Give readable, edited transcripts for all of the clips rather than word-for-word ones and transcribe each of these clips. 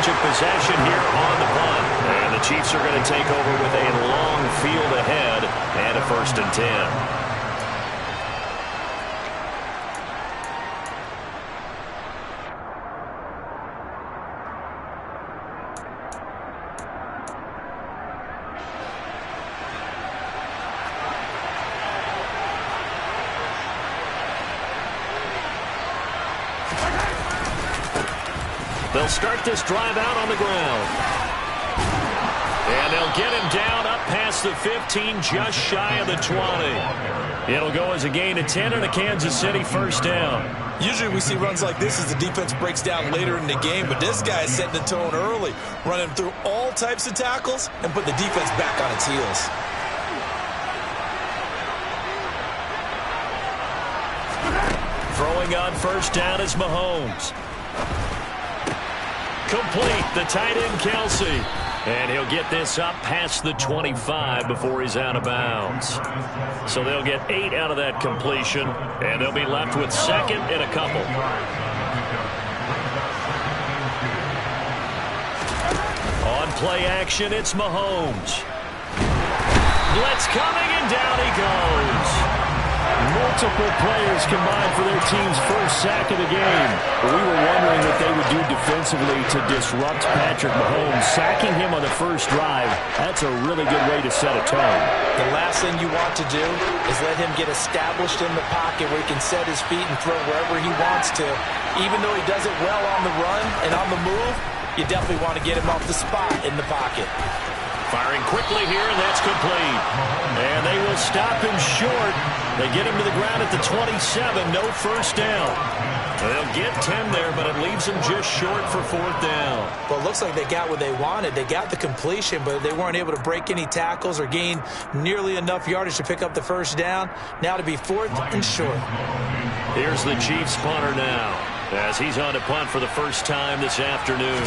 took possession here on the punt. And the Chiefs are going to take over with a long field ahead and a 1st and 10. They'll start this drive out on the ground. And they'll get him down up past the 15, just shy of the 20. It'll go as a gain of 10 and a Kansas City 1st down. Usually we see runs like this as the defense breaks down later in the game, but this guy is setting the tone early, running through all types of tackles and put the defense back on its heels. Throwing on 1st down is Mahomes. Complete, the tight end Kelsey. And he'll get this up past the 25 before he's out of bounds. So they'll get 8 out of that completion, and they'll be left with 2nd and a couple. On play action, it's Mahomes. Blitz coming, and down he goes. Multiple players combined for their team's 1st sack of the game. We were wondering what they would do defensively to disrupt Patrick Mahomes. Sacking him on the 1st drive, that's a really good way to set a tone. The last thing you want to do is let him get established in the pocket where he can set his feet and throw wherever he wants to. Even though he does it well on the run and on the move, you definitely want to get him off the spot in the pocket. Firing quickly here, and that's complete. And they will stop him short. They get him to the ground at the 27, no 1st down. They'll get 10 there, but it leaves them just short for 4th down. Well, it looks like they got what they wanted. They got the completion, but they weren't able to break any tackles or gain nearly enough yardage to pick up the 1st down. Now to be 4th and short. Here's the Chiefs punter now, as he's on to punt for the 1st time this afternoon.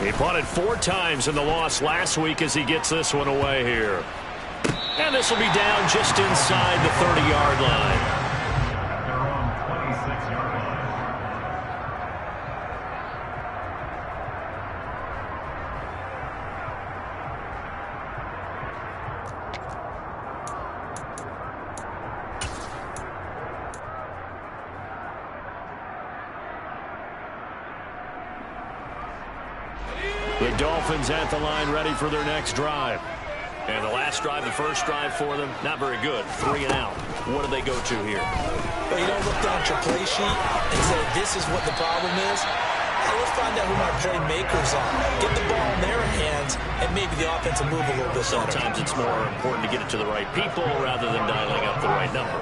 He punted 4 times in the loss last week as he gets this one away here. And this will be down just inside the 30-yard line. The Dolphins at the line ready for their next drive. And the last drive, the 1st drive for them, not very good. 3 and out. What do they go to here? Well, you don't look down at your play sheet and say, this is what the problem is. Hey, let's find out who my playmakers are. Get the ball in their hands, and maybe the offense will move a little bit better. Sometimes it's more important to get it to the right people rather than dialing up the right number.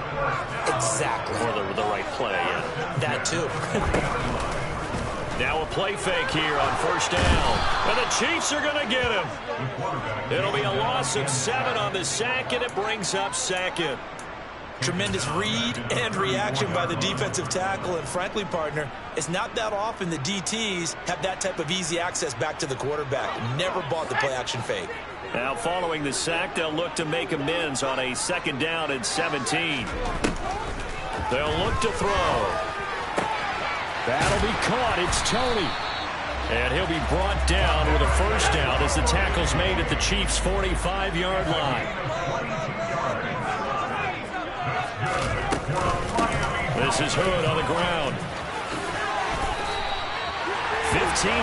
Exactly. Or the right play, yeah. That too. Now a play fake here on 1st down. And the Chiefs are going to get him. It'll be a loss of 7 on the sack, and it brings up 2nd. Tremendous read and reaction by the defensive tackle. And frankly, partner, it's not that often the DTs have that type of easy access back to the quarterback. Never bought the play action fake. Now following the sack, they'll look to make amends on a 2nd down and 17. They'll look to throw. That'll be caught. It's Tony. And he'll be brought down with a 1st down as the tackle's made at the Chiefs' 45-yard line. This is Hood on the ground. 15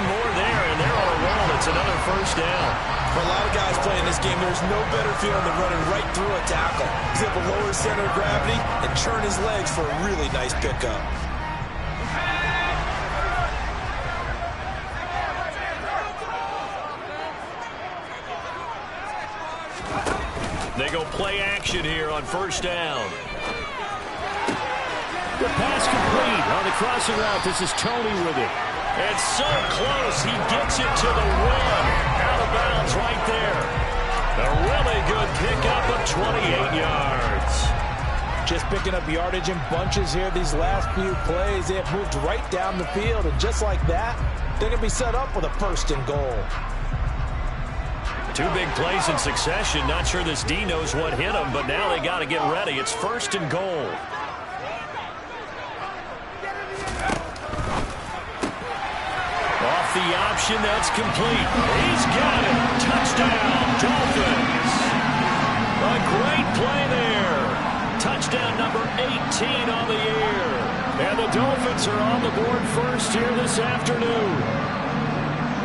more there, and they're on a roll. It's another 1st down. For a lot of guys playing this game, there's no better feeling than running right through a tackle. He's able to lower his center of gravity and turn his legs for a really nice pickup. They go play action here on 1st down. The pass complete on the crossing route. This is Tony with it. And so close, he gets it to the 1. Out of bounds right there. A really good pickup of 28 yards. Just picking up yardage in bunches here these last few plays. They have moved right down the field, and just like that, they're going to be set up with a 1st and goal. 2 big plays in succession. Not sure this D knows what hit him, but now they got to get ready. It's 1st and goal. the option. That's complete. He's got it. Touchdown, Dolphins. A great play there. Touchdown number 18 on the year. And the Dolphins are on the board first here this afternoon.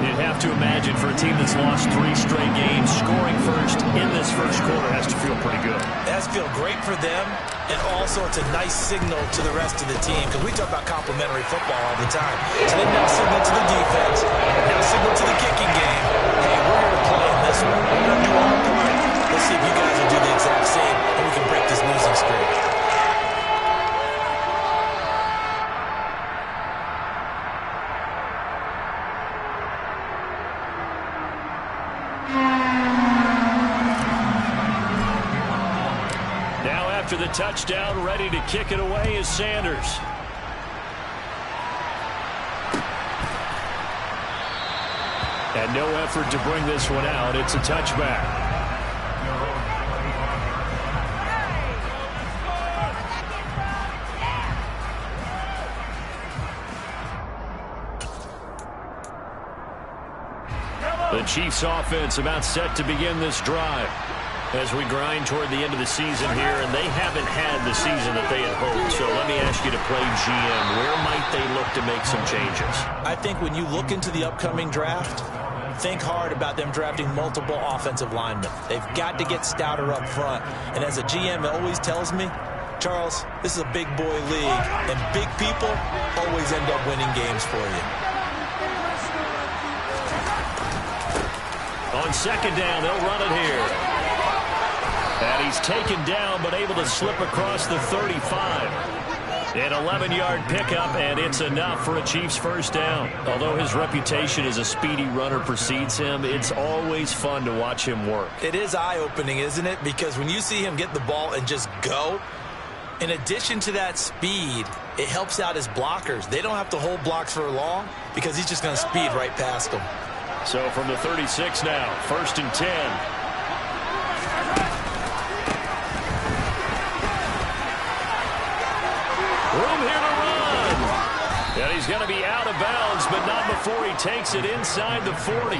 You'd have to imagine for a team that's lost 3 straight games, scoring first in this first quarter has to feel pretty good. It has to feel great for them, and also it's a nice signal to the rest of the team, because we talk about complementary football all the time. So they now signal to the defense, now signal to the kicking game. Hey, we're here to play in this one. We're going to do our part. Let's see if you guys will do the exact same, and we can break this losing streak. After the touchdown, ready to kick it away is Sanders. And no effort to bring this one out. It's a touchback. The Chiefs offense about set to begin this drive as we grind toward the end of the season here, and they haven't had the season that they had hoped. So let me ask you to play GM. Where might they look to make some changes? I think when you look into the upcoming draft, think hard about them drafting multiple offensive linemen. They've got to get stouter up front. And as a GM, it always tells me, Charles, this is a big boy league, and big people always end up winning games for you. On second down, they'll run it here. And he's taken down, but able to slip across the 35. An 11-yard pickup, and it's enough for a Chiefs first down. Although his reputation as a speedy runner precedes him, it's always fun to watch him work. It is eye-opening, isn't it? Because when you see him get the ball and just go, in addition to that speed, it helps out his blockers. They don't have to hold blocks for long because he's just going to speed right past them. So from the 36 now, 1st and 10. Room here to run. And he's going to be out of bounds, but not before he takes it inside the 40.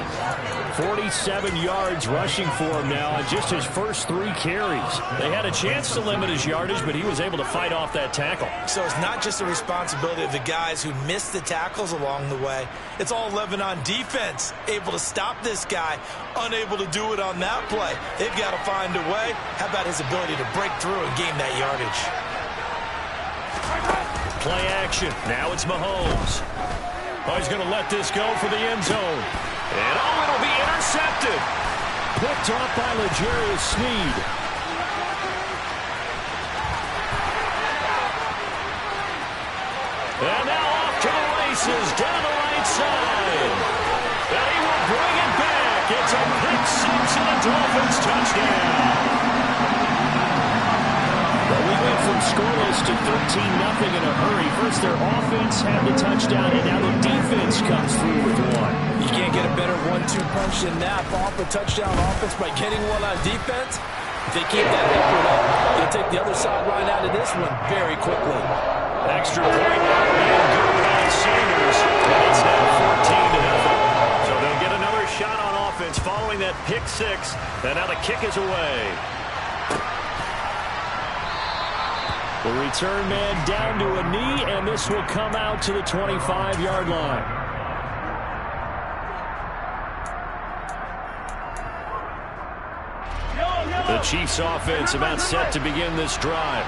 47 yards rushing for him now on just his first 3 carries. They had a chance to limit his yardage, but he was able to fight off that tackle. So it's not just the responsibility of the guys who missed the tackles along the way. It's all 11 on defense, able to stop this guy, unable to do it on that play. They've got to find a way. How about his ability to break through and gain that yardage? Play action. Now it's Mahomes. Oh, he's going to let this go for the end zone. And oh, it'll be intercepted. Picked off by L'Jarius Sneed. And now off to the races down the right side. And he will bring it back. It's a pick 6 and a Dolphins touchdown. Well, we went from scoreless to 13-0 in a hurry. First, their offense had the touchdown, and now the defense comes through with one. You can't get a better 1-2 punch than that. Off a touchdown offense by getting one on defense. If they keep that effort up, they'll take the other sideline out of this one very quickly. Extra point, and good by Sanders. And it's now 14-0. So they'll get another shot on offense following that pick 6. And now the kick is away. The return man down to a knee, and this will come out to the 25-yard line. The Chiefs offense about set to begin this drive.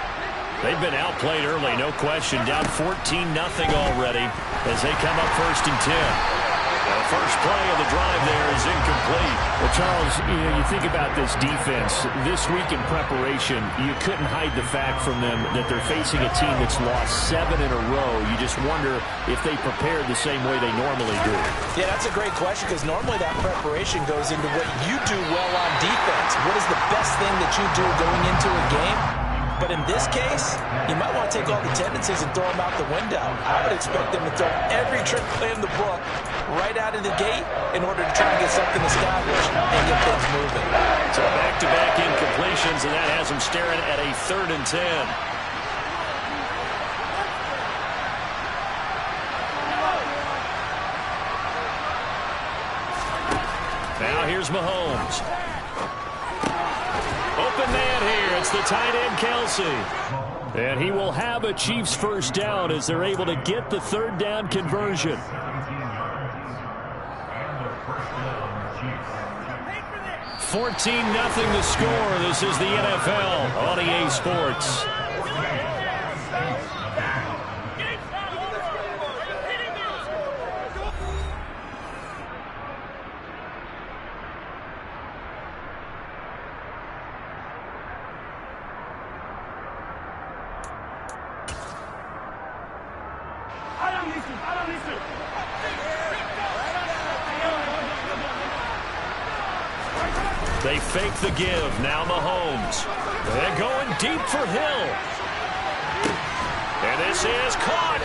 They've been outplayed early, no question. Down 14-0 already as they come up 1st and 10. The first play of the drive there is incomplete. Well, Charles, you think about this defense. This week in preparation, you couldn't hide the fact from them that they're facing a team that's lost 7 in a row. You just wonder if they prepared the same way they normally do. Yeah, that's a great question, because normally that preparation goes into what you do well on defense. What is the best thing that you do going into a game? But in this case, you might want to take all the tendencies and throw them out the window. I would expect them to throw every trick play in the book right out of the gate in order to try and get something established and get things moving. So back-to-back incompletions, and that has them staring at a 3rd and 10. Now here's Mahomes. Open man here. It's the tight end, Kelsey. And he will have a Chiefs first down as they're able to get the third down conversion. 14-0 the score. This is the NFL on EA Sports. They fake the give. Now Mahomes. They're going deep for Hill. And this is caught.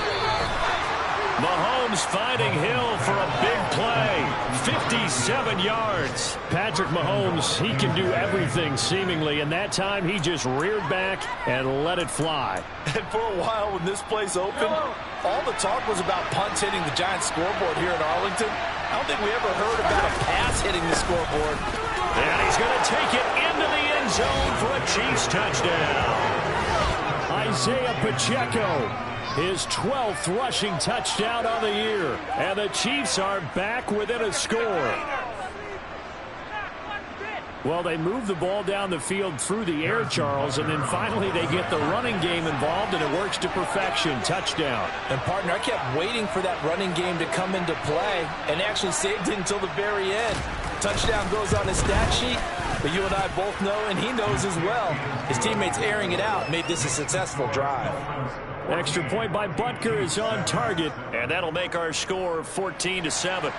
Mahomes finding Hill for a big play. 57 yards. Patrick Mahomes, he can do everything seemingly, and that time he just reared back and let it fly. And for a while when this place opened, all the talk was about punts hitting the Giants scoreboard here in Arlington. I don't think we ever heard about a pass hitting the scoreboard. And he's going to take it into the end zone for a Chiefs touchdown. Isaiah Pacheco, his 12th rushing touchdown on the year. And the Chiefs are back within a score. Well, they move the ball down the field through the air, Charles, and then finally they get the running game involved, and it works to perfection. Touchdown. And, partner, I kept waiting for that running game to come into play and actually saved it until the very end. Touchdown goes on his stat sheet, but you and I both know, and he knows as well, his teammates airing it out made this a successful drive. Extra point by Butker is on target. And that'll make our score 14-7.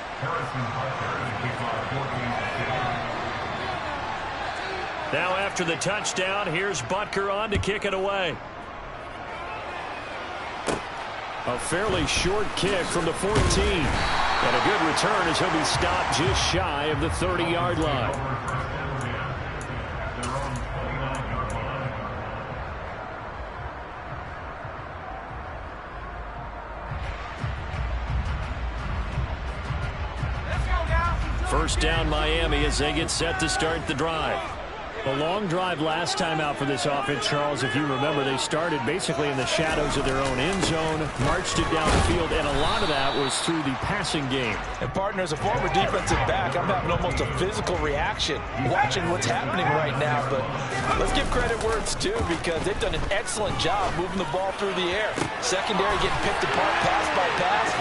Now after the touchdown, here's Butker on to kick it away. A fairly short kick from the 14. And a good return as he'll be stopped just shy of the 30-yard line. First down Miami as they get set to start the drive. A long drive last time out for this offense, Charles. If you remember, they started basically in the shadows of their own end zone, marched it down the field, and a lot of that was through the passing game. And, partner, as a former defensive back, I'm having almost a physical reaction watching what's happening right now. But let's give credit where it's due, because they've done an excellent job moving the ball through the air. Secondary getting picked apart pass by pass.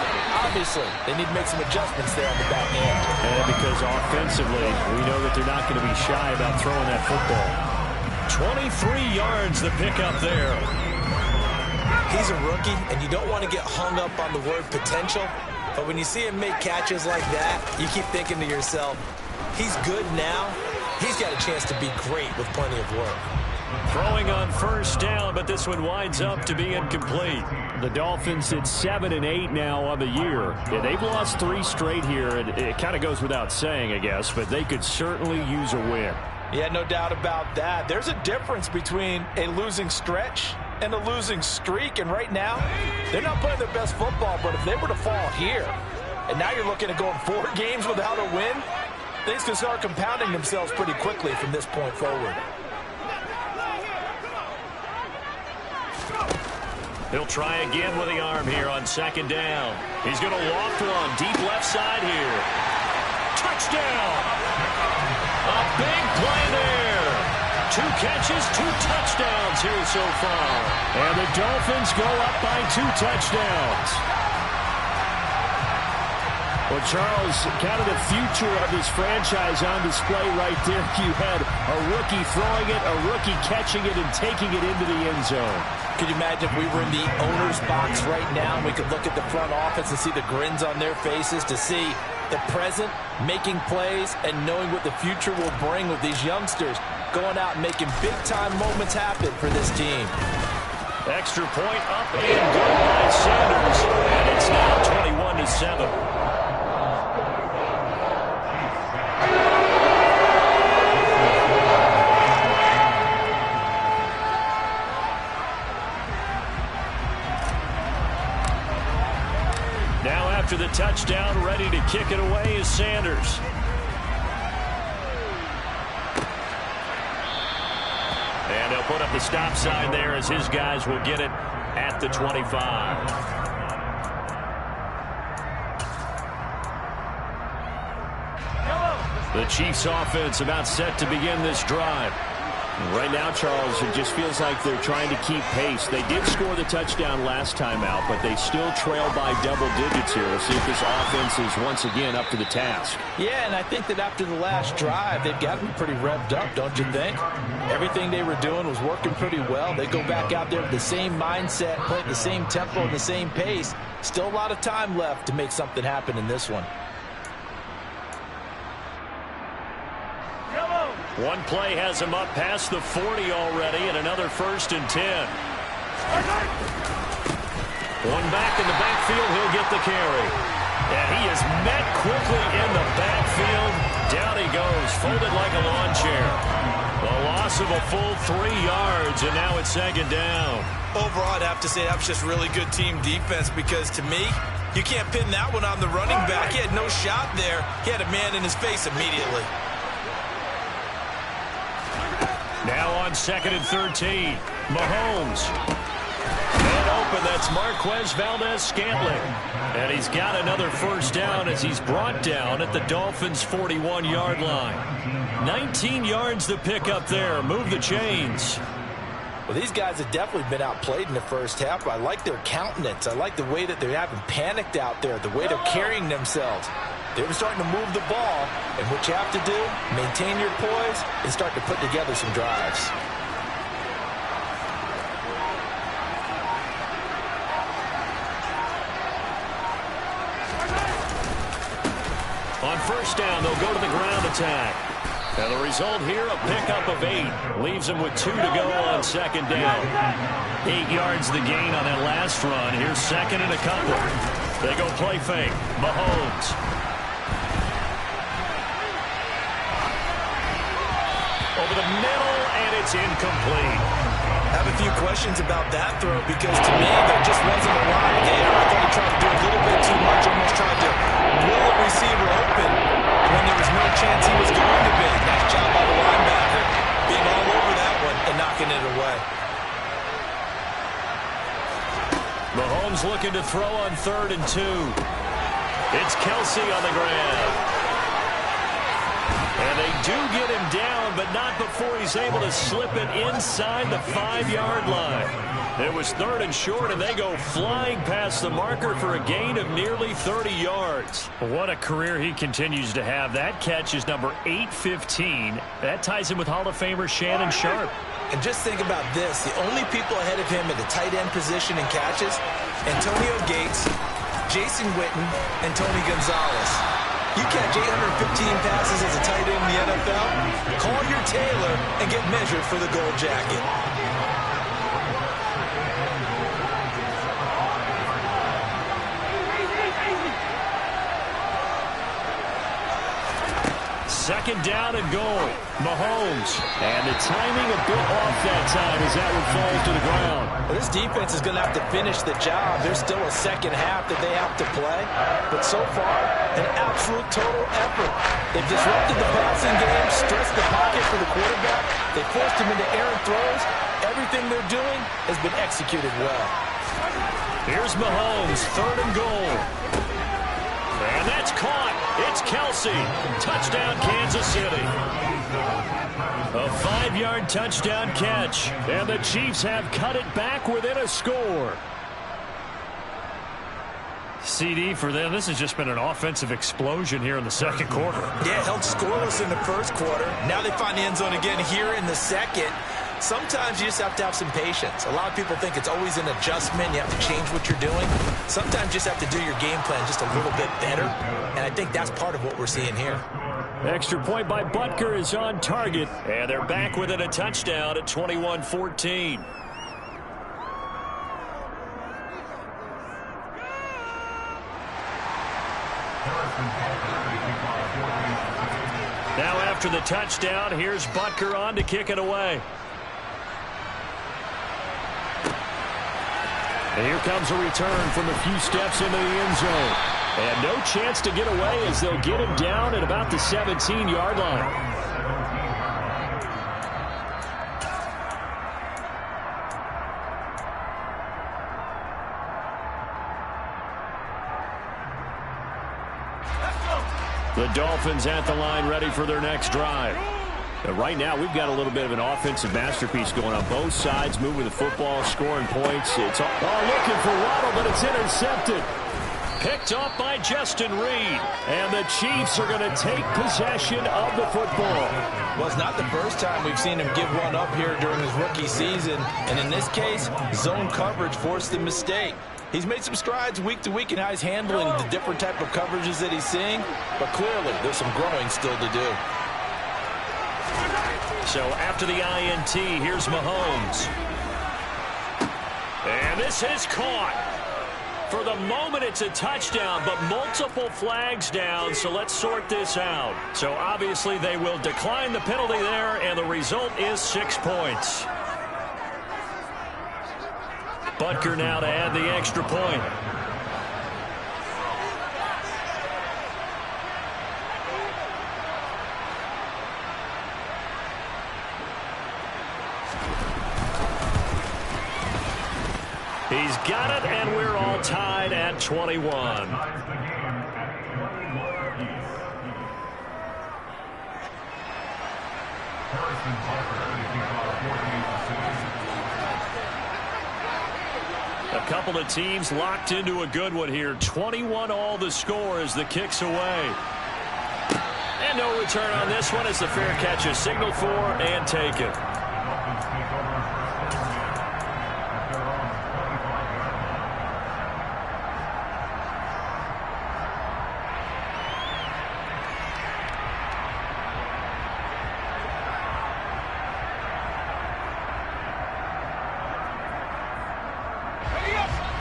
Obviously, they need to make some adjustments there on the back end. And because offensively, we know that they're not going to be shy about throwing that football. 23 yards the pickup there. He's a rookie, and you don't want to get hung up on the word potential. But when you see him make catches like that, you keep thinking to yourself, he's good now. He's got a chance to be great with plenty of work. Throwing on first down, but this one winds up to be incomplete. The Dolphins sit 7-8 now on the year. Yeah, they've lost 3 straight here, and it kind of goes without saying, I guess, but they could certainly use a win. Yeah, no doubt about that. There's a difference between a losing stretch and a losing streak, and right now, they're not playing their best football, but if they were to fall here, and now you're looking at going 4 games without a win, things can start compounding themselves pretty quickly from this point forward. He'll try again with the arm here on second down. He's going to loft one deep left side here. Touchdown! A big play there. 2 catches, 2 touchdowns here so far. And the Dolphins go up by 2 touchdowns. Well, Charles, kind of the future of this franchise on display right there. You had a rookie throwing it, a rookie catching it, and taking it into the end zone. Could you imagine if we were in the owner's box right now and we could look at the front office and see the grins on their faces, to see the present making plays and knowing what the future will bring with these youngsters going out and making big-time moments happen for this team. Extra point up and good by Sanders. And it's now 21-7. Now after the touchdown, ready to kick it away is Sanders. put up the stop sign there as his guys will get it at the 25. The Chiefs offense about set to begin this drive. Right now, Charles, it just feels like they're trying to keep pace. They did score the touchdown last time out, but they still trail by double digits here. We'll see if this offense is once again up to the task. Yeah, and I think that after the last drive, they've got to be pretty revved up, don't you think? Everything they were doing was working pretty well. They go back out there with the same mindset, play at the same tempo and the same pace. Still a lot of time left to make something happen in this one. One play has him up past the 40 already, and another 1st and 10. One back in the backfield, he'll get the carry. And he is met quickly in the backfield. Down he goes, folded like a lawn chair. The loss of a full 3 yards, and now it's 2nd down. Overall, I'd have to say that was just really good team defense, because to me, you can't pin that one on the running back. He had no shot there. He had a man in his face immediately. Now on 2nd and 13, Mahomes. And open, that's Marquez Valdez-Scantling. And he's got another 1st down as he's brought down at the Dolphins' 41-yard line. 19 yards to pick up there. Move the chains. Well, these guys have definitely been outplayed in the first half. I like their countenance. I like the way that they haven't panicked out there, the way they're carrying themselves. They're starting to move the ball, and what you have to do, maintain your poise and start to put together some drives. On 1st down, they'll go to the ground attack. And the result here, a pickup of 8. Leaves them with 2 to go on 2nd down. 8 yards the gain on that last run. Here's 2nd and a couple. They go play fake. Mahomes. Over the middle, and it's incomplete. I have a few questions about that throw, because to me, there just wasn't a lot there. I thought he tried to do a little bit too much, almost tried to will a receiver open when there was no chance he was going to be. Nice job by the linebacker, being all over that one and knocking it away. Mahomes looking to throw on 3rd and 2. It's Kelsey on the ground. And they do get him down, but not before he's able to slip it inside the 5-yard line. It was 3rd and short, and they go flying past the marker for a gain of nearly 30 yards. What a career he continues to have. That catch is number 815. That ties him with Hall of Famer Shannon Sharp. And just think about this. The only people ahead of him at the tight end position in catches, Antonio Gates, Jason Witten, and Tony Gonzalez. You catch 815 passes as a tight end in the NFL, call your tailor and get measured for the gold jacket. Second down and goal. Mahomes. And the timing a bit off that time as that one falls to the ground. Well, this defense is going to have to finish the job. There's still a second half that they have to play. But so far, an absolute total effort. They've disrupted the passing game, stressed the pocket for the quarterback. They forced him into errant throws. Everything they're doing has been executed well. Here's Mahomes, 3rd and goal. And that's caught. It's Kelsey. Touchdown, Kansas City. A 5-yard touchdown catch. And the Chiefs have cut it back within a score. CD for them. This has just been an offensive explosion here in the second quarter. Yeah, held scoreless in the first quarter. Now they find the end zone again here in the second. Sometimes you just have to have some patience. A lot of people think it's always an adjustment. You have to change what you're doing. Sometimes you just have to do your game plan just a little bit better. And I think that's part of what we're seeing here. Extra point by Butker is on target. And they're back within a touchdown at 21-14. Now after the touchdown, here's Butker on to kick it away. And here comes a return from a few steps into the end zone. And no chance to get away as they'll get him down at about the 17-yard line. The Dolphins at the line ready for their next drive. Right now, we've got a little bit of an offensive masterpiece going on. Both sides moving the football, scoring points. It's all looking for Waddle, but it's intercepted. Picked off by Justin Reed. And the Chiefs are going to take possession of the football. Well, it's not the first time we've seen him give one up here during his rookie season. And in this case, zone coverage forced the mistake. He's made some strides week to week in how he's handling the different type of coverages that he's seeing. But clearly, there's some growing still to do. So after the INT, here's Mahomes. And this is caught. For the moment, it's a touchdown, but multiple flags down, so let's sort this out. So obviously, they will decline the penalty there, and the result is 6 points. Butker now to add the extra point. He's got it, and we're all tied at 21. A couple of teams locked into a good one here. 21 all the score as the kick's away. And no return on this one as the fair catch is signaled for and taken.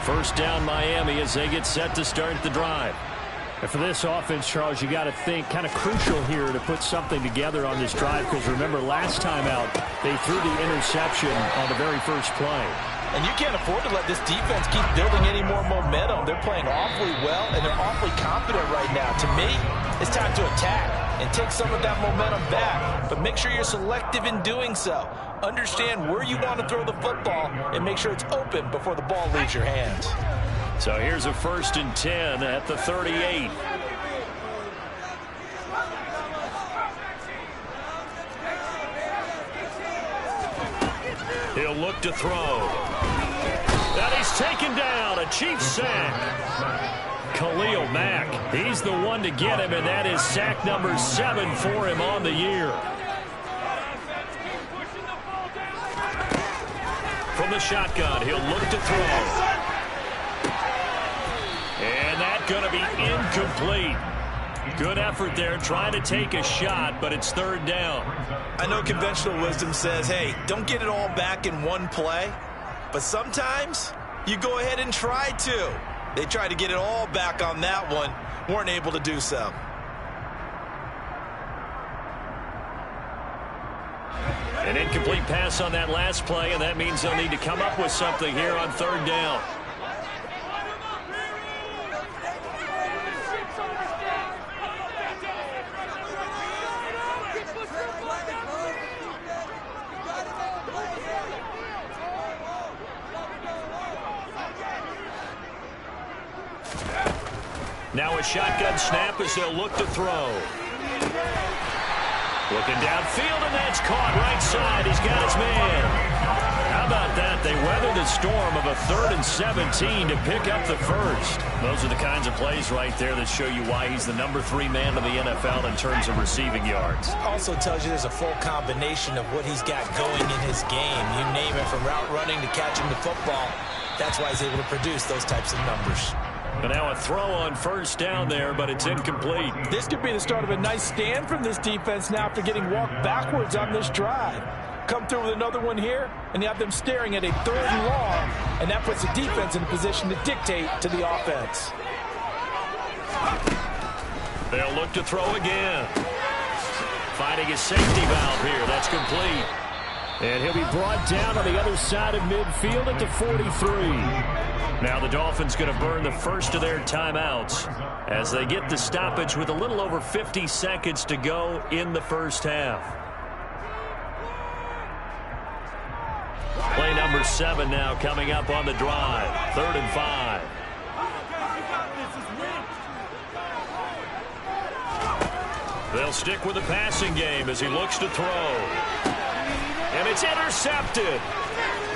First down Miami as they get set to start the drive. And for this offense, Charles, you got to think kind of crucial here to put something together on this drive, because remember last time out they threw the interception on the very first play. And you can't afford to let this defense keep building any more momentum. They're playing awfully well, and they're awfully confident right now. To me, it's time to attack and take some of that momentum back. But make sure you're selective in doing so. Understand where you want to throw the football and make sure it's open before the ball leaves your hands. So here's a 1st and 10 at the 38. He'll look to throw. And he's taken down. A Chiefs sack. Khalil Mack, he's the one to get him, and that is sack number 7 for him on the year. From the shotgun, he'll look to throw. And that's going to be incomplete. Good effort there, trying to take a shot, but it's 3rd down. I know conventional wisdom says, hey, don't get it all back in one play. But sometimes you go ahead and try to. They tried to get it all back on that one, weren't able to do so. An incomplete pass on that last play, and that means they'll need to come up with something here on 3rd down. Now a shotgun snap as they'll look to throw. Looking downfield, and that's caught right side. He's got his man. How about that? They weathered the storm of a 3rd and 17 to pick up the first. Those are the kinds of plays right there that show you why he's the number 3 man in the NFL in terms of receiving yards. Also tells you there's a full combination of what he's got going in his game. You name it, from route running to catching the football. That's why he's able to produce those types of numbers. But now a throw on 1st down there, but it's incomplete. This could be the start of a nice stand from this defense now after getting walked backwards on this drive. Come through with another one here, and you have them staring at a 3rd and long, and that puts the defense in a position to dictate to the offense. They'll look to throw again. Finding a safety valve here. That's complete. And he'll be brought down on the other side of midfield at the 43. Now the Dolphins going to burn the first of their timeouts as they get the stoppage with a little over 50 seconds to go in the first half. Play number 7 now coming up on the drive. 3rd and 5. They'll stick with the passing game as he looks to throw. And it's intercepted.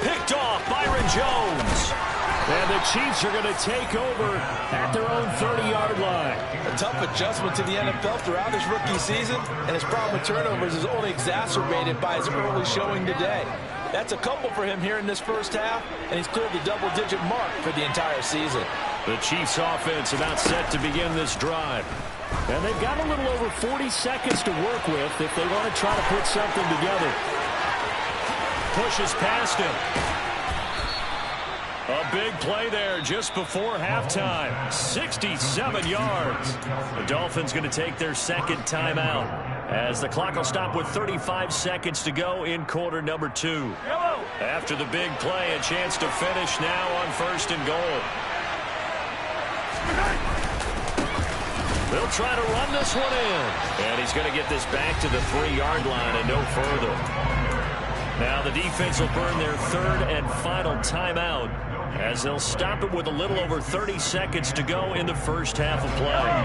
Picked off Byron Jones. And the Chiefs are going to take over at their own 30-yard line. A tough adjustment to the NFL throughout his rookie season, and his problem with turnovers is only exacerbated by his early showing today. That's a couple for him here in this first half, and he's cleared the double-digit mark for the entire season. The Chiefs offense about set to begin this drive. And they've got a little over 40 seconds to work with if they want to try to put something together. Pushes past him. A big play there just before halftime. 67 yards. The Dolphins going to take their second timeout as the clock will stop with 35 seconds to go in quarter number 2. After the big play, a chance to finish now on 1st and goal. They'll try to run this one in. And he's going to get this back to the 3-yard line and no further. Now the defense will burn their 3rd and final timeout as they'll stop it with a little over 30 seconds to go in the first half of play.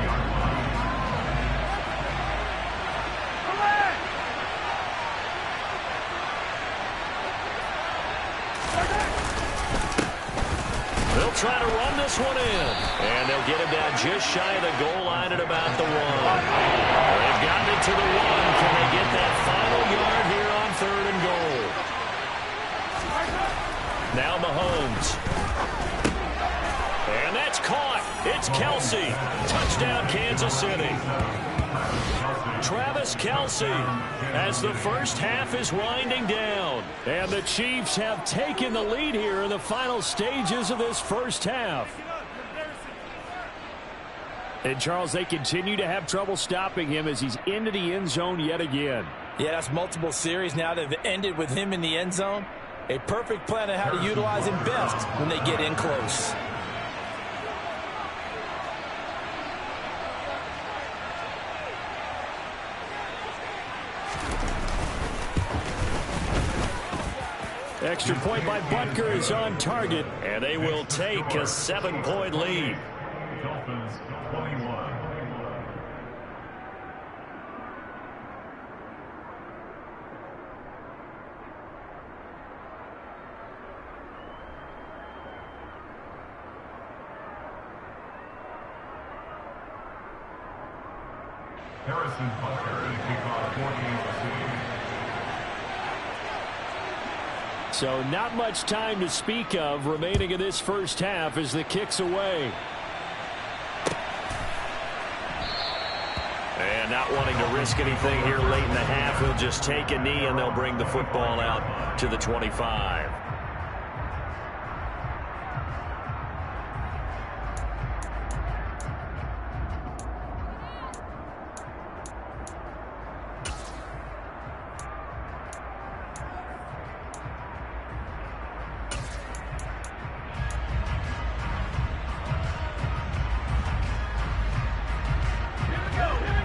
They'll try to run this one in. And they'll get him down just shy of the goal line at about the 1. They've gotten it to the 1. Can they get that final yard here on 3rd and goal? Now Mahomes. And that's caught. It's Kelsey. Touchdown, Kansas City. Travis Kelsey as the first half is winding down. And the Chiefs have taken the lead here in the final stages of this first half. And, Charles, they continue to have trouble stopping him as he's into the end zone yet again. Yeah, that's multiple series now that have ended with him in the end zone. A perfect plan on how to utilize him best when they get in close. Extra point by Butker is on target. And they will take a 7-point lead. Dolphins 21. Harrison Butker to kick off 14-2. So not much time to speak of remaining in this first half as the kick's away. And not wanting to risk anything here late in the half, he'll just take a knee and they'll bring the football out to the 25.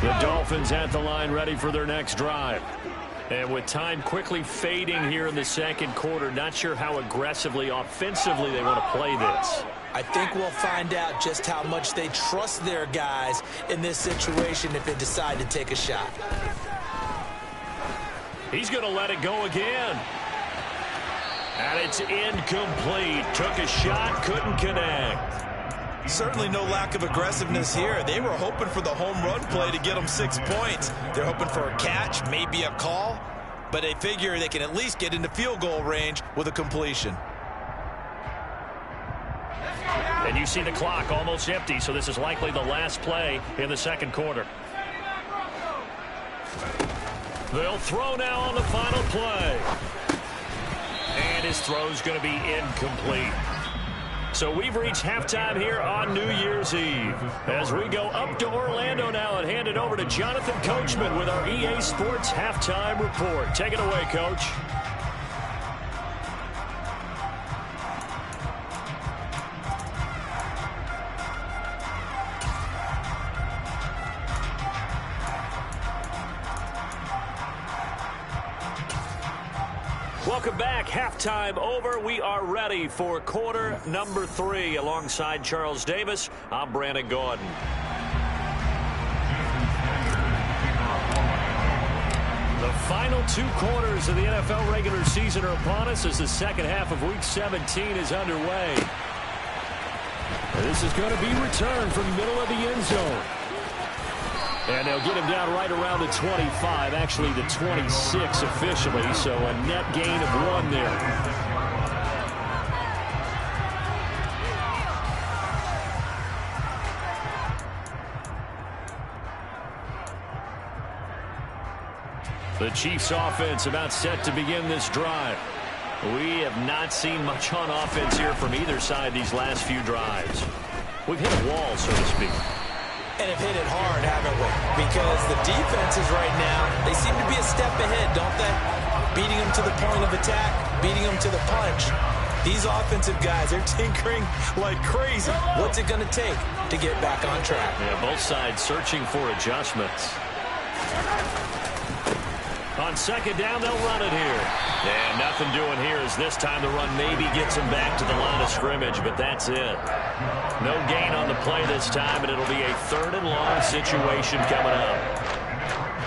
The Dolphins at the line ready for their next drive. And with time quickly fading here in the second quarter, not sure how aggressively, offensively they want to play this. I think we'll find out just how much they trust their guys in this situation if they decide to take a shot. He's going to let it go again. And it's incomplete. Took a shot, couldn't connect. Certainly no lack of aggressiveness here. They were hoping for the home run play to get them 6 points. They're hoping for a catch, maybe a call, but they figure they can at least get into field goal range with a completion. And you see the clock almost empty, so this is likely the last play in the second quarter. They'll throw now on the final play. And his throw's going to be incomplete. So we've reached halftime here on New Year's Eve. As we go up to Orlando now and hand it over to Jonathan Coachman with our EA Sports Halftime Report. Take it away, Coach. Welcome back. Halftime over. We are ready for quarter number 3. Alongside Charles Davis, I'm Brandon Gordon. Well, 2 quarters of the NFL regular season are upon us as the second half of Week 17 is underway. This is going to be returned from the middle of the end zone. And they'll get him down right around the 25, actually the 26 officially, so a net gain of 1 there. The Chiefs offense about set to begin this drive. We have not seen much on offense here from either side these last few drives. We've hit a wall, so to speak. And have hit it hard, haven't we? Because the defenses right now, they seem to be a step ahead, don't they? Beating them to the point of attack, beating them to the punch. These offensive guys, they're tinkering like crazy. What's it going to take to get back on track? Yeah, both sides searching for adjustments. On second down, they'll run it here. And nothing doing here as this time the run maybe gets them back to the line of scrimmage, but that's it. No gain on the play this time, and it'll be a 3rd and long situation coming up.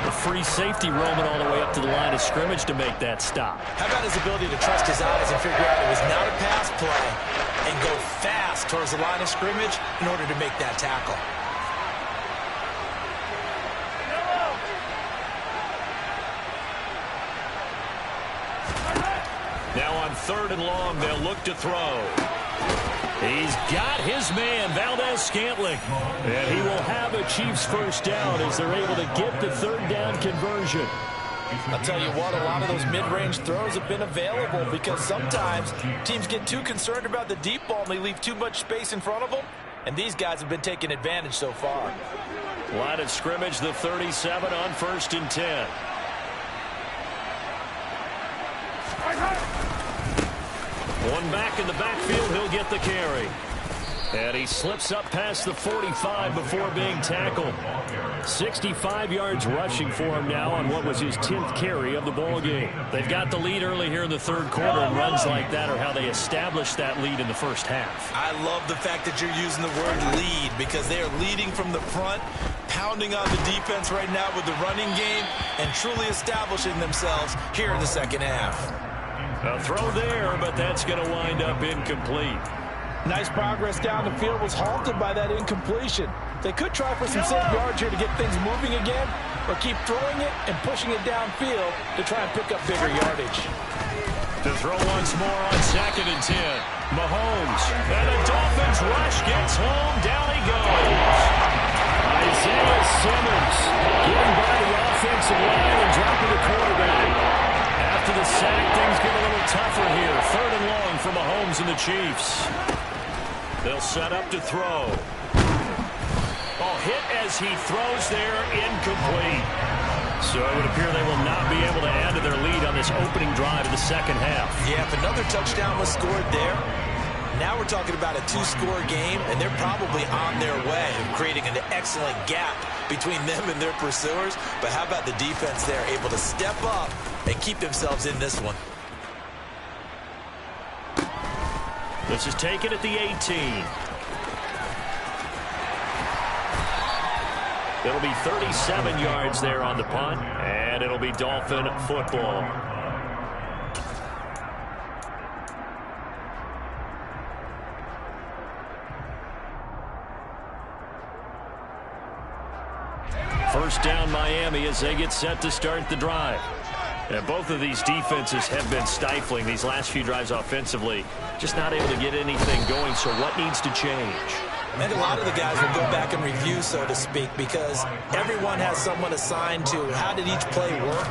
The free safety roaming all the way up to the line of scrimmage to make that stop. How about his ability to trust his eyes and figure out it was not a pass play and go fast towards the line of scrimmage in order to make that tackle? Now on 3rd and long, they'll look to throw. He's got his man, Valdez-Scantling. And he will have a Chiefs first down as they're able to get the 3rd down conversion. I'll tell you what, a lot of those mid-range throws have been available because sometimes teams get too concerned about the deep ball and they leave too much space in front of them. And these guys have been taking advantage so far. Line of scrimmage, the 37 on 1st and 10. One back in the backfield, he'll get the carry. And he slips up past the 45 before being tackled. 65 yards rushing for him now on what was his 10th carry of the ball game. They've got the lead early here in the 3rd quarter, and runs like that are how they established that lead in the first half. I love the fact that you're using the word lead because they are leading from the front, pounding on the defense right now with the running game, and truly establishing themselves here in the second half. A throw there, but that's going to wind up incomplete. Nice progress down the field was halted by that incompletion. They could try for some safe yards here to get things moving again, or keep throwing it and pushing it downfield to try and pick up bigger yardage. To throw once more on 2nd and 10. Mahomes, and the Dolphins rush gets home. Down he goes. Isaiah Simmons getting by the offensive line and dropping the quarterback. After the sack, things get a little tougher here. 3rd and long for Mahomes and the Chiefs. They'll set up to throw. Oh, hit as he throws there, incomplete. So it would appear they will not be able to add to their lead on this opening drive of the second half. Yeah, if another touchdown was scored there, now we're talking about a 2-score game, and they're probably on their way of creating an excellent gap between them and their pursuers. But how about the defense there, able to step up and keep themselves in this one? This is taken at the 18. It'll be 37 yards there on the punt, and it'll be Dolphin football. First down Miami as they get set to start the drive. And both of these defenses have been stifling these last few drives offensively. Just not able to get anything going, so what needs to change? And a lot of the guys will go back and review, so to speak, because everyone has someone assigned to how did each play work.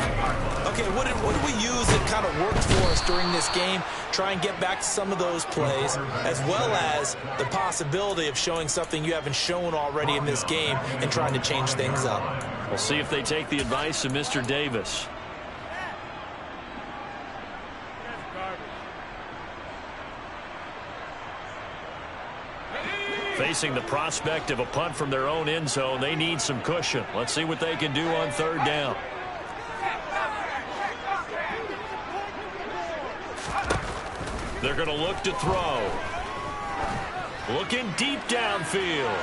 Okay, what did we use that kind of worked for us during this game? Try and get back to some of those plays, as well as the possibility of showing something you haven't shown already in this game and trying to change things up. We'll see if they take the advice of Mr. Davis. Facing the prospect of a punt from their own end zone, they need some cushion. Let's see what they can do on 3rd down. They're going to look to throw. Looking deep downfield.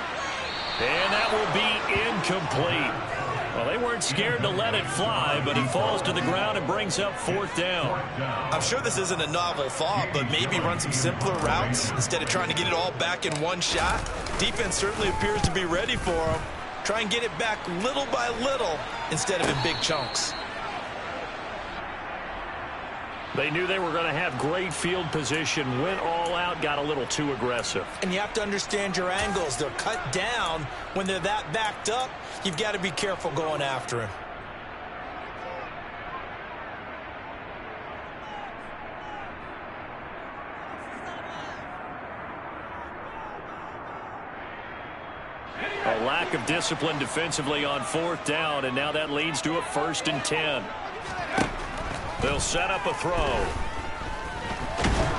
And that will be incomplete. Well, they weren't scared to let it fly, but it falls to the ground and brings up 4th down. I'm sure this isn't a novel thought, but maybe run some simpler routes instead of trying to get it all back in one shot. Defense certainly appears to be ready for them. Try and get it back little by little instead of in big chunks. They knew they were going to have great field position, went all out, got a little too aggressive. And you have to understand your angles. They're cut down. When they're that backed up, you've got to be careful going after him. A lack of discipline defensively on 4th down, and now that leads to a 1st and 10. They'll set up a throw.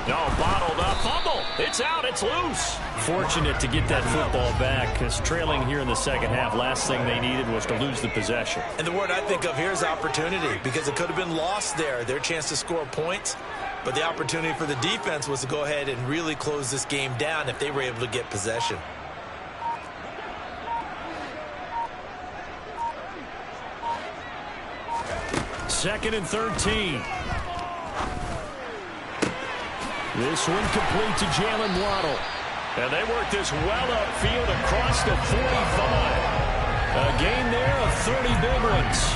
No, bottled up. Fumble. It's out. It's loose. Fortunate to get that football back, because trailing here in the second half, last thing they needed was to lose the possession. And the word I think of here is opportunity, because it could have been lost there. Their chance to score points. But the opportunity for the defense was to go ahead and really close this game down if they were able to get possession. Second and 13. This one complete to Jalen Waddle. And they work this well upfield across the 45. A gain there of 30 big ones.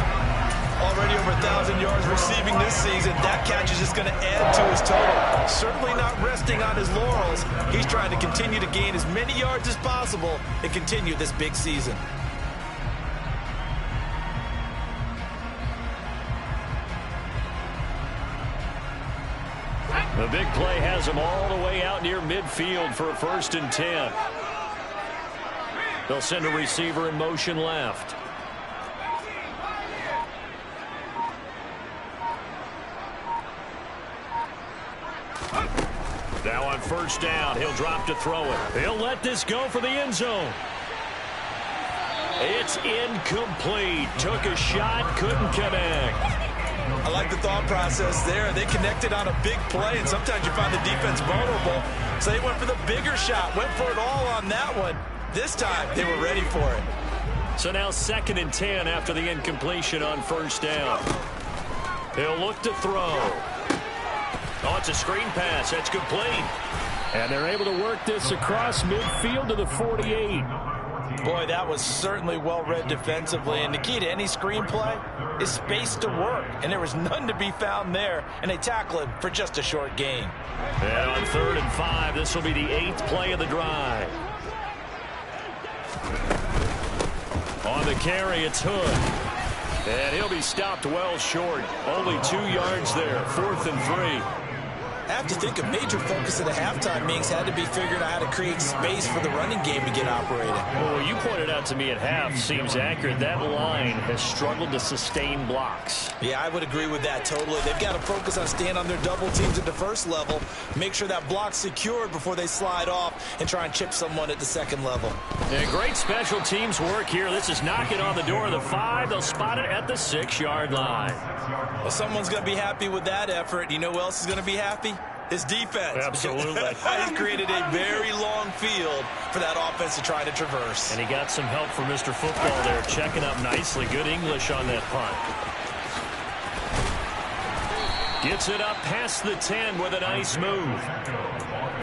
Already over 1,000 yards receiving this season. That catch is just going to add to his total. Certainly not resting on his laurels. He's trying to continue to gain as many yards as possible and continue this big season. The big play has him all the way out near midfield for a 1st and 10. They'll send a receiver in motion left. Now on 1st down, he'll drop to throw it. He'll let this go for the end zone. It's incomplete. Took a shot, couldn't connect. I like the thought process there. They connected on a big play, and sometimes you find the defense vulnerable. So they went for the bigger shot, went for it all on that one. This time, they were ready for it. So now 2nd and 10 after the incompletion on 1st down. He'll look to throw. Oh, it's a screen pass. That's complete. And they're able to work this across midfield to the 48. Boy, that was certainly well-read defensively. And the key to any screenplay is space to work. And there was none to be found there. And they tackle it for just a short gain. And on 3rd and 5, this will be the 8th play of the drive. On the carry, it's Hood. And he'll be stopped well short. Only 2 yards there. 4th and 3. I have to think a major focus of the halftime meetings had to be figuring out how to create space for the running game to get operating. Well, you pointed out to me at half seems accurate. That line has struggled to sustain blocks. Yeah, I would agree with that totally. They've got to focus on staying on their double teams at the first level, make sure that block's secured before they slide off and try and chip someone at the second level. Yeah, great special teams work here. This is knocking on the door of the 5. They'll spot it at the 6-yard line. Well, someone's going to be happy with that effort. You know who else is going to be happy? His defense. Absolutely. He's created a very long field for that offense to try to traverse. And he got some help from Mr. Football there, checking up nicely. Good English on that punt. Gets it up past the 10 with a nice move.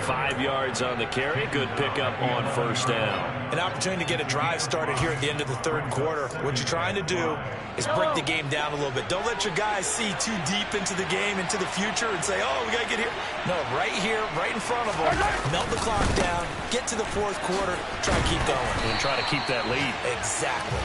5 yards on the carry. Good pickup on 1st down. An opportunity to get a drive started here at the end of the 3rd quarter. What you're trying to do is break the game down a little bit. Don't let your guys see too deep into the game, into the future, and say, oh, we got to get here. No, right here, right in front of them. Melt the clock down, get to the 4th quarter, try to keep going. And try to keep that lead. Exactly.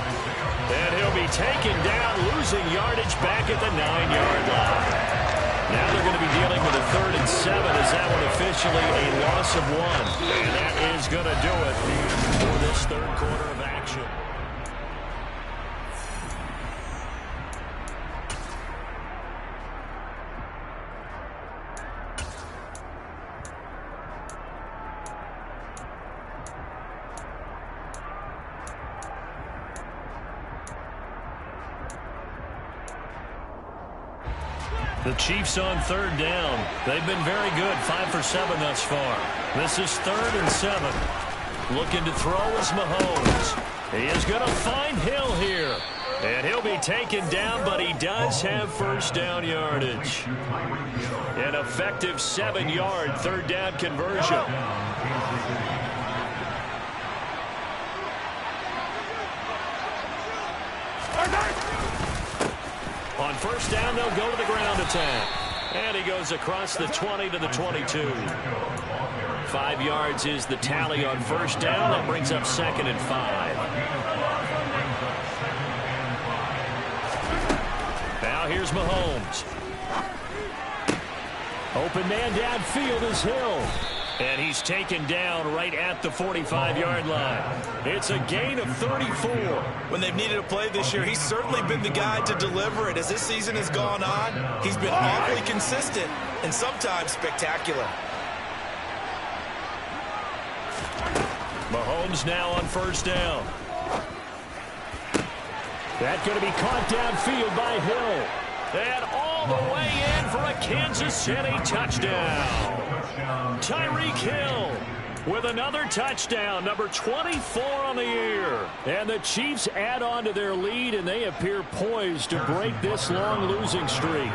And he'll be taken down, losing yardage back at the 9-yard line. Now they're going to be dealing with a 3rd and 7 as that one officially a loss of 1. And that is going to do it for this 3rd quarter of action. The Chiefs on 3rd down. They've been very good, 5 for 7 thus far. This is 3rd and 7. Looking to throw is Mahomes. He is going to find Hill here. And taken down, but he does have first down yardage. An effective 7-yard third down conversion. On first down, they'll go to the ground attack. And he goes across the 20 to the 22. 5 yards is the tally on first down. That brings up 2nd and 5. Now here's Mahomes. Open man downfield is Hill. And he's taken down right at the 45-yard line. It's a gain of 34. When they've needed a play this year, he's certainly been the guy to deliver it. As this season has gone on, he's been awfully consistent and sometimes spectacular. Mahomes now on first down. That's going to be caught downfield by Hill. And all the way in for a Kansas City touchdown. Tyreek Hill with another touchdown, number 24 on the year. And the Chiefs add on to their lead, and they appear poised to break this long losing streak.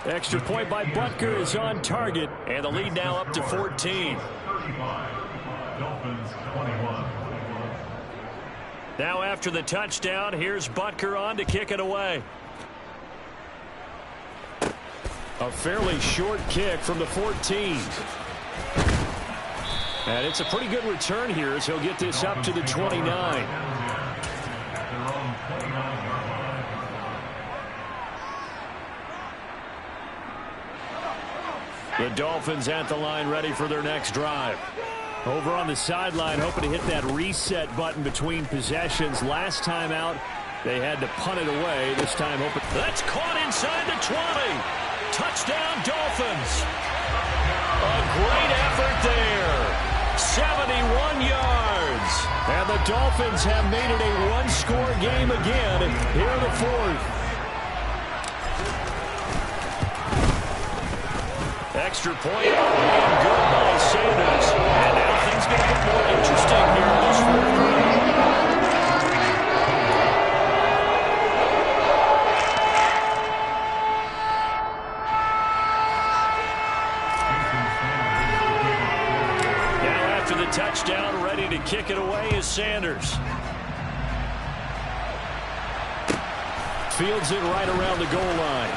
Extra point by Butker is on target, and the lead now up to 14. 35, Dolphins 21. Now after the touchdown, here's Butker on to kick it away. A fairly short kick from the 14. And it's a pretty good return here as he'll get this up to the 29. The Dolphins at the line ready for their next drive. Over on the sideline, hoping to hit that reset button between possessions. Last time out, they had to punt it away. This time, hoping. That's caught inside the 20. Touchdown, Dolphins. A great effort there. 71 yards. And the Dolphins have made it a one-score game again here in the fourth. Extra point, and good by Sanders. And now things get a bit more interesting here in this fourth quarter. Now after the touchdown, ready to kick it away is Sanders. Fields it right around the goal line.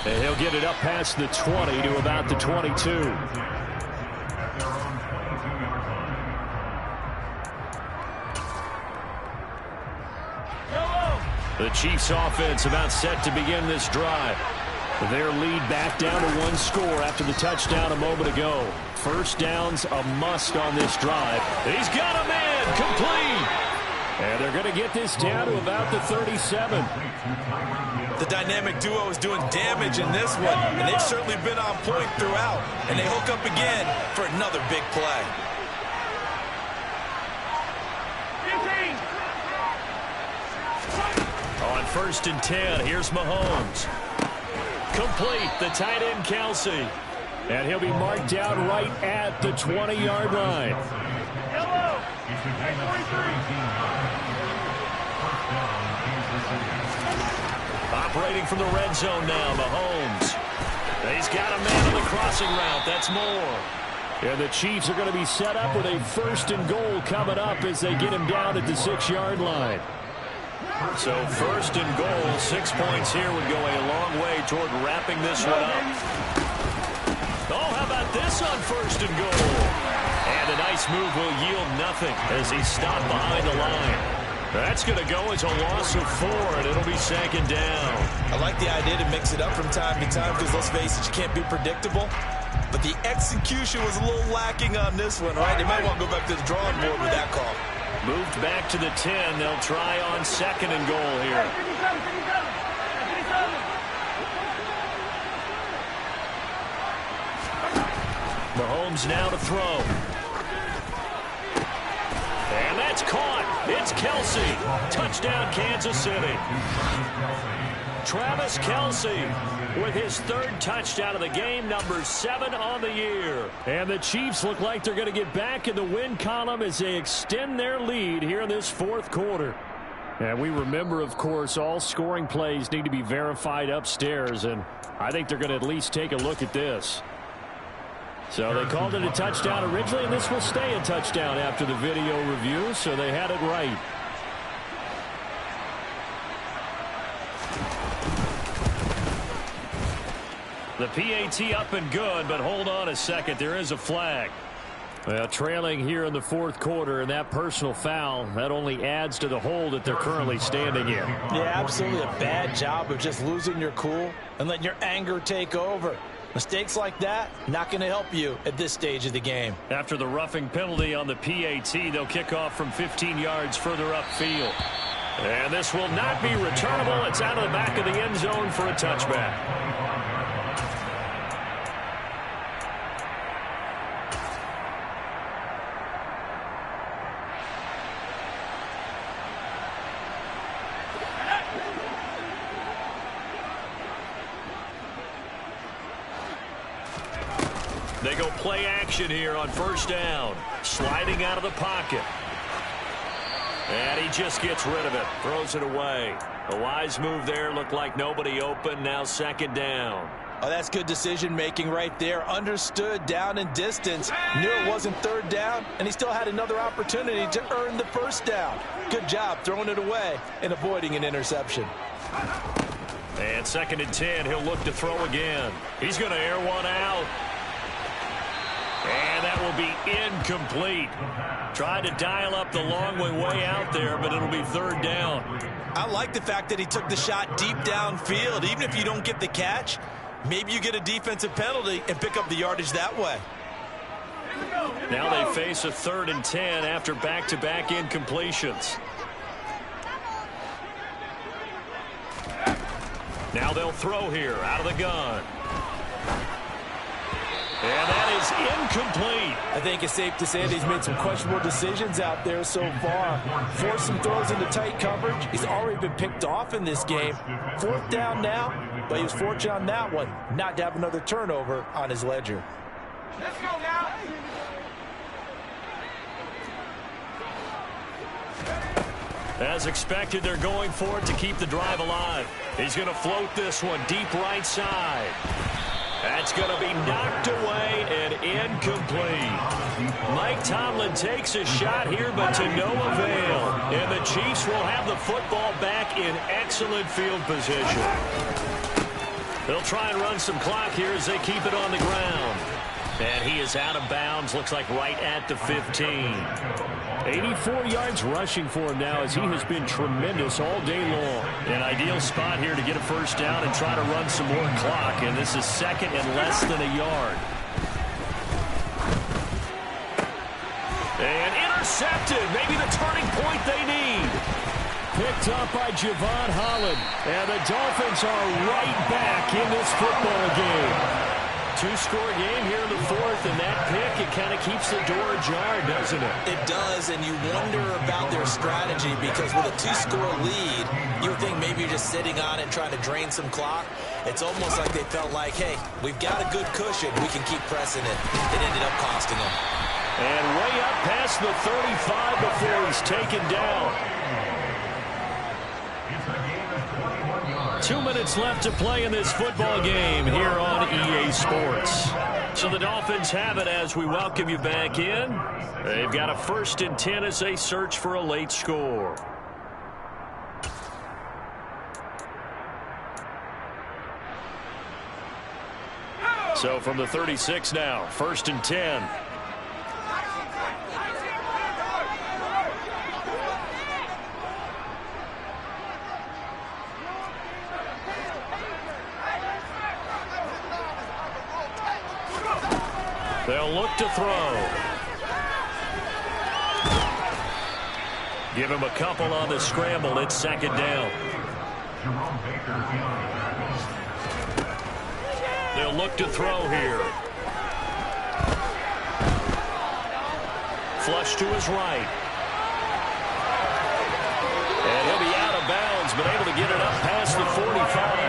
And he'll get it up past the 20 to about the 22. The Chiefs offense about set to begin this drive. Their lead back down to one score after the touchdown a moment ago. First down's a must on this drive. He's got a man complete. And they're going to get this down to about the 37. The dynamic duo is doing damage in this one, and they've certainly been on point throughout. And they hook up again for another big play. On first and 10, here's Mahomes. Complete, the tight end Kelsey. And he'll be marked down right at the 20-yard line. Operating from the red zone now, Mahomes. He's got a man on the crossing route. That's more. And the Chiefs are going to be set up with a first and goal coming up as they get him down at the 6-yard line. So first and goal, 6 points here would go a long way toward wrapping this one up. Oh, how about this on first and goal? And a nice move will yield nothing as he's stopped behind the line. That's going to go as a loss of 4, and it'll be second down. I like the idea to mix it up from time to time because, let's face it, you can't be predictable. But the execution was a little lacking on this one, right? They might want to go back to the drawing board with that call. Moved back to the 10. They'll try on second and goal here. Mahomes now to throw. And that's caught. It's Kelsey. Touchdown, Kansas City. Travis Kelce with his third touchdown of the game, number 7 on the year. And the Chiefs look like they're going to get back in the win column as they extend their lead here in this fourth quarter. And we remember, of course, all scoring plays need to be verified upstairs, and I think they're going to at least take a look at this. So they called it a touchdown originally, and this will stay a touchdown after the video review, so they had it right. The PAT up and good, but hold on a second. There is a flag. Well, trailing here in the fourth quarter, and that personal foul, that only adds to the hole that they're currently standing in. Yeah, absolutely a bad job of just losing your cool and letting your anger take over. Mistakes like that, not going to help you at this stage of the game. After the roughing penalty on the PAT, they'll kick off from 15 yards further upfield. And this will not be returnable. It's out of the back of the end zone for a touchback. They go play action here on first down. Sliding out of the pocket. And he just gets rid of it. Throws it away. A wise move there. Looked like nobody open. Now second down. Oh, that's good decision-making right there. Understood down and distance. Knew it wasn't third down, and he still had another opportunity to earn the first down. Good job throwing it away and avoiding an interception. And second and 10. He'll look to throw again. He's going to air one out. And that will be incomplete. Tried to dial up the long way out there, but it'll be third down. I like the fact that he took the shot deep downfield. Even if you don't get the catch, maybe you get a defensive penalty and pick up the yardage that way. Now they face a third and 10 after back-to-back incompletions. Now they'll throw here out of the gun. And that is incomplete. I think it's safe to say that he's made some questionable decisions out there so far. Forced some throws into tight coverage. He's already been picked off in this game. Fourth down now, but he was fortunate on that one not to have another turnover on his ledger. Let's go now. As expected, they're going for it to keep the drive alive. He's going to float this one deep right side. That's going to be knocked away and incomplete. Mike Tomlin takes a shot here, but to no avail. And the Chiefs will have the football back in excellent field position. They'll try and run some clock here as they keep it on the ground. And he is out of bounds, looks like right at the 15. 84 yards rushing for him now as he has been tremendous all day long. An ideal spot here to get a first down and try to run some more clock. And this is second and less than a yard. And intercepted. Maybe the turning point they need. Picked up by Javon Holland. And the Dolphins are right back in this football game. Two-score game here in the fourth, and that pick, it kind of keeps the door ajar, doesn't it? It does, and you wonder about their strategy because with a two-score lead, you would think maybe you're just sitting on it trying to drain some clock. It's almost like they felt like, hey, we've got a good cushion. We can keep pressing it. It ended up costing them. And way up past the 35 before he's taken down. 2 minutes left to play in this football game here on EA Sports. So the Dolphins have it as we welcome you back in. They've got a first and 10 as they search for a late score. So from the 36 now, first and 10. They'll look to throw. Give him a couple on the scramble. It's second down. They'll look to throw here. Flush to his right. And he'll be out of bounds, but able to get it up past the 45.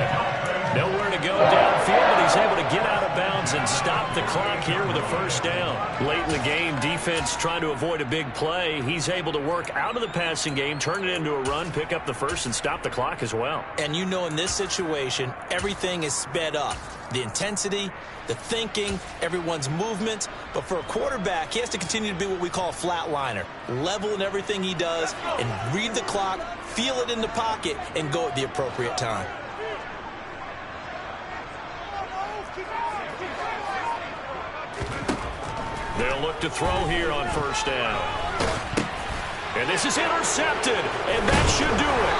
Nowhere to go downfield, but he's able to get out of bounds and stop the clock here with a first down. Late in the game, defense trying to avoid a big play. He's able to work out of the passing game, turn it into a run, pick up the first, and stop the clock as well. And you know in this situation, everything is sped up. The intensity, the thinking, everyone's movement. But for a quarterback, he has to continue to be what we call a flatliner. Level in everything he does and read the clock, feel it in the pocket, and go at the appropriate time. They'll look to throw here on first down. And this is intercepted, and that should do it.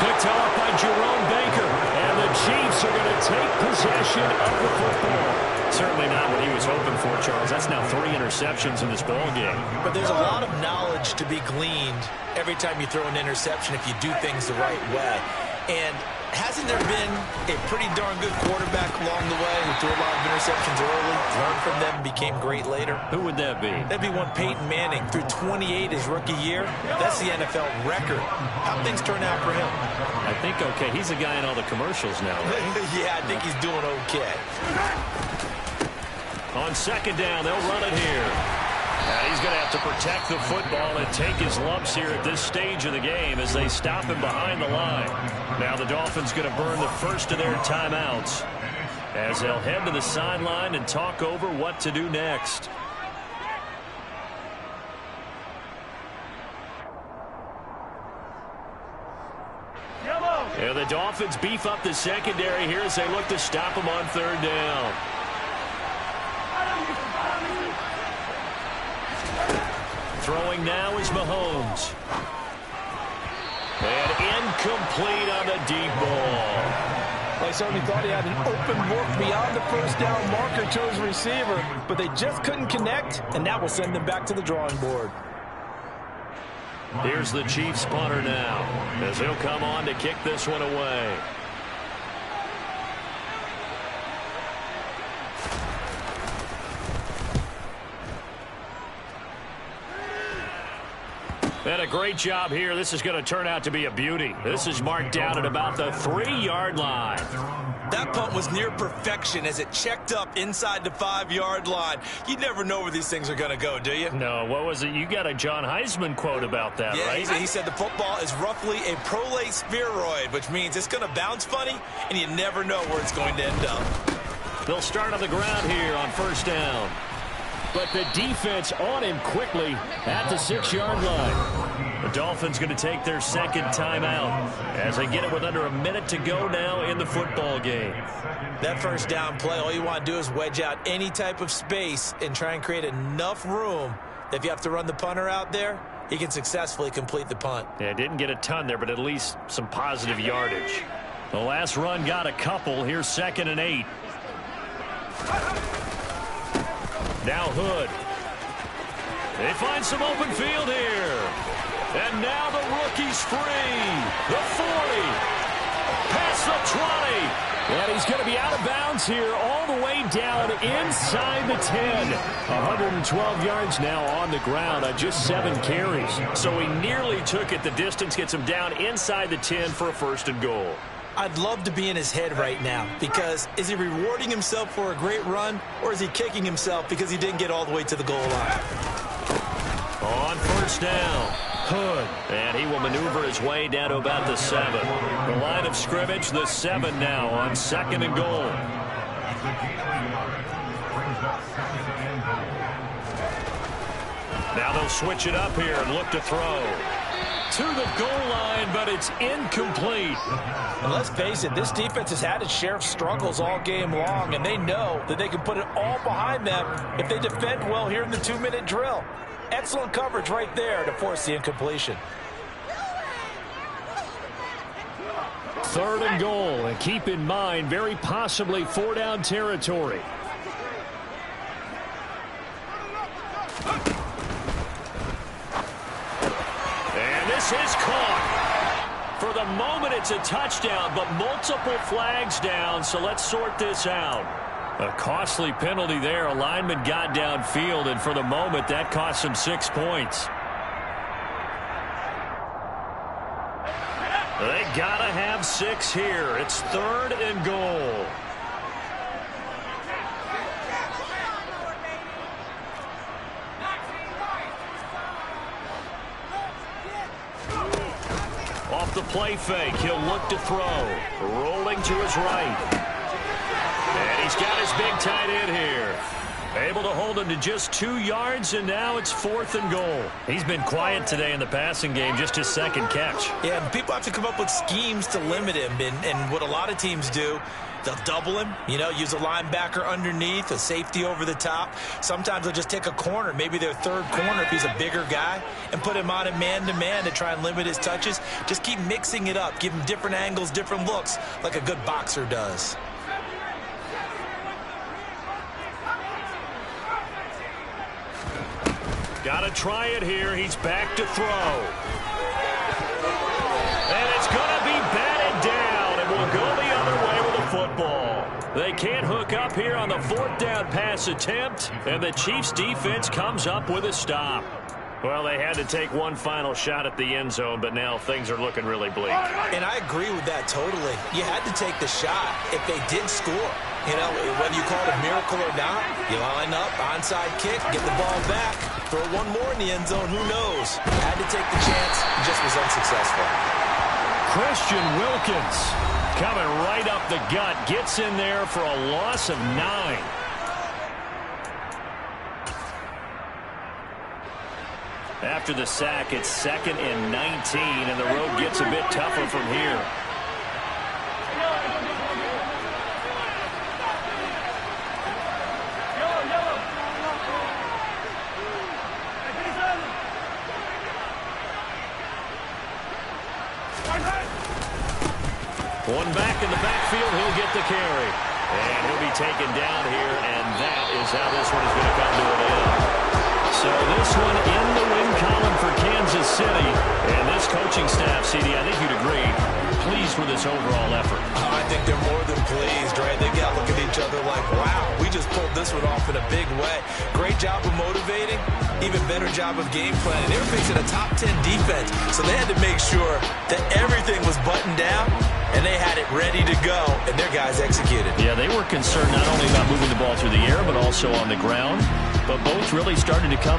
Picked up by Jerome Baker, and the Chiefs are going to take possession of the football. Certainly not what he was hoping for, Charles. That's now 3 interceptions in this ball game. But there's a lot of knowledge to be gleaned every time you throw an interception if you do things the right way. And hasn't there been a pretty darn good quarterback along the way who threw a lot of interceptions early, learned from them, and became great later? Who would that be? That'd be one Peyton Manning. Threw 28 his rookie year. That's the NFL record. How'd things turn out for him? I think okay. He's the guy in all the commercials now, right? Yeah, I think he's doing okay. On second down, they'll run it here. Now he's going to have to protect the football and take his lumps here at this stage of the game as they stop him behind the line. Now the Dolphins going to burn the first of their timeouts as they'll head to the sideline and talk over what to do next. Yeah, the Dolphins beef up the secondary here as they look to stop him on third down. Throwing now is Mahomes. And incomplete on the deep ball. They certainly thought he had an open look beyond the first down marker to his receiver, but they just couldn't connect, and that will send them back to the drawing board. Here's the Chiefs punter now as he'll come on to kick this one away. And a great job here. This is going to turn out to be a beauty. This is marked down at about the 3-yard line. That punt was near perfection as it checked up inside the 5-yard line. You never know where these things are going to go, do you? No, what was it? You got a John Heisman quote about that, right? Yeah, he said the football is roughly a prolate spheroid, which means it's going to bounce funny, and you never know where it's going to end up. They'll start on the ground here on first down. But the defense on him quickly at the 6-yard line. The Dolphins going to take their second timeout as they get it with under a minute to go now in the football game. That first down play, all you want to do is wedge out any type of space and try and create enough room that if you have to run the punter out there, he can successfully complete the punt. Yeah, didn't get a ton there, but at least some positive yardage. The last run got a couple. Here's 2nd and 8. Now Hood. They find some open field here. And now the rookie's free. The 40. Past the 20. And he's going to be out of bounds here all the way down inside the 10. 112 yards now on the ground on just 7 carries. So he nearly took it the distance, gets him down inside the 10 for a 1st and goal. I'd love to be in his head right now because is he rewarding himself for a great run or is he kicking himself because he didn't get all the way to the goal line? On first down, Hood. And he will maneuver his way down to about the 7. The line of scrimmage, the 7 now on 2nd and goal. Now they'll switch it up here and look to throw. To the goal line, but it's incomplete. And let's face it, this defense has had its share of struggles all game long, and they know that they can put it all behind them if they defend well here in the 2-minute drill. Excellent coverage right there to force the incompletion. 3rd and goal, and keep in mind, very possibly 4-down territory. This is caught. For the moment, it's a touchdown, but multiple flags down, so let's sort this out. A costly penalty there. A lineman got downfield, and for the moment, that cost him 6 points. They gotta have 6 here. It's 3rd and goal. Off the play fake, he'll look to throw. Rolling to his right. And he's got his big tight end here. Able to hold him to just 2 yards, and now it's 4th and goal. He's been quiet today in the passing game, just his 2nd catch. Yeah, people have to come up with schemes to limit him, and what a lot of teams do, they'll double him, use a linebacker underneath, a safety over the top. Sometimes they'll just take a corner, maybe their 3rd corner if he's a bigger guy, and put him on a man-to-man to try and limit his touches. Just keep mixing it up, give him different angles, different looks, like a good boxer does. Got to try it here. He's back to throw. And it's going to be batted down, and will go the other way with the football. They can't hook up here on the 4th down pass attempt, and the Chiefs defense comes up with a stop. Well, they had to take one final shot at the end zone, but now things are looking really bleak. And I agree with that totally. You had to take the shot if they did score. Whether you call it a miracle or not, you line up, onside kick, get the ball back, throw one more in the end zone, who knows? Had to take the chance, just was unsuccessful. Christian Wilkins coming right up the gut, gets in there for a loss of 9. After the sack, it's 2nd and 19, and the road gets a bit tougher from here. One back in the backfield, he'll get the carry. And he'll be taken down here, and that is how this one is going to come to an end. So this one in the win column for Kansas City. And this coaching staff, CD, I think you'd agree, pleased with this overall effort. I think they're more than pleased, right? They got to look at each other like, wow, we just pulled this one off in a big way. Great job of motivating, even better job of game planning. They were facing a top 10 defense, so they had to make sure that everything was buttoned down, and they had it ready to go, and their guys executed. Yeah, they were concerned not only about moving the ball through the air, but also on the ground. But both really started to come